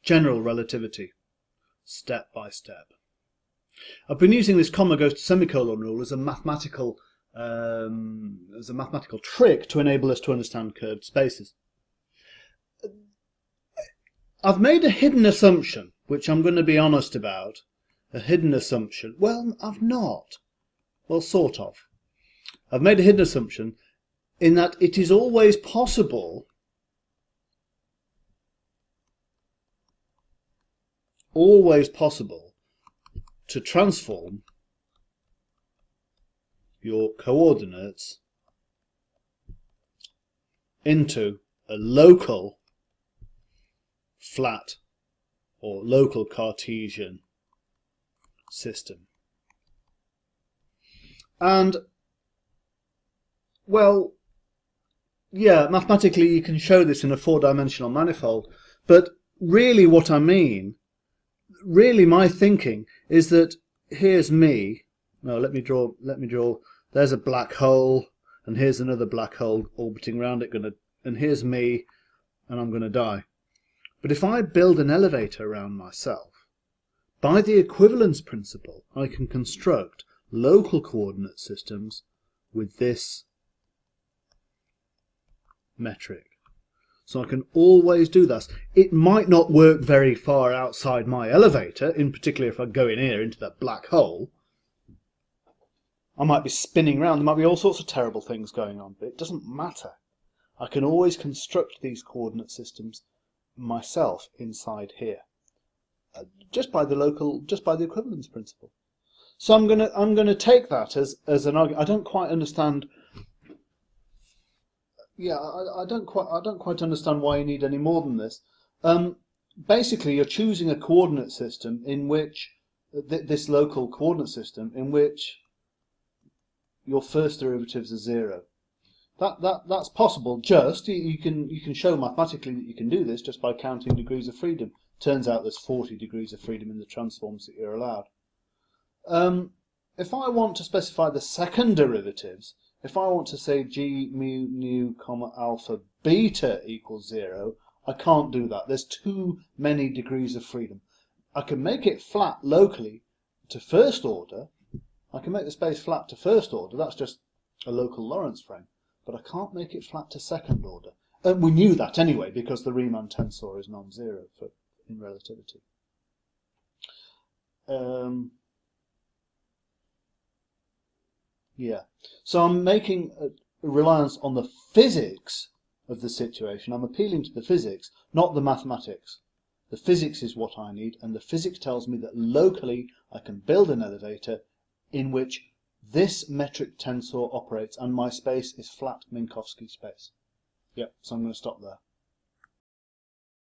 general relativity, step by step. I've been using this comma goes to semicolon rule as a mathematical trick to enable us to understand curved spaces. I've made a hidden assumption, which I'm going to be honest about. A hidden assumption. Well, I've not. Well, sort of. I've made a hidden assumption in that it is always possible to transform your coordinates into a local flat or local Cartesian system. And, well, yeah, mathematically you can show this in a four-dimensional manifold, but really what I mean, really my thinking is that here's me. No, let me draw, there's a black hole, and here's another black hole orbiting around it, and here's me, and I'm going to die. But if I build an elevator around myself, by the equivalence principle, I can construct local coordinate systems with this metric. So I can always do that. It might not work very far outside my elevator, in particular if I go in here into that black hole. I might be spinning around, there might be all sorts of terrible things going on, but it doesn't matter. I can always construct these coordinate systems myself inside here, just by the equivalence principle. So I'm gonna take that as an argument. I don't quite understand. Yeah, I don't quite understand why you need any more than this. Basically, you're choosing a coordinate system in which this local coordinate system in which your first derivatives are 0. That's possible. Just you can show mathematically that you can do this just by counting degrees of freedom. Turns out there's 40 degrees of freedom in the transforms that you're allowed. If I want to specify the second derivatives, if I want to say g mu nu comma alpha beta equals 0, I can't do that. There's too many degrees of freedom. I can make it flat locally to first order. I can make the space flat to first order. That's just a local Lorentz frame. But I can't make it flat to second order. And we knew that anyway because the Riemann tensor is non-zero in relativity. Yeah, so I'm making a reliance on the physics of the situation. I'm appealing to the physics, not the mathematics. The physics is what I need, and the physics tells me that locally I can build an elevator in which this metric tensor operates and my space is flat Minkowski space. Yep, so I'm going to stop there.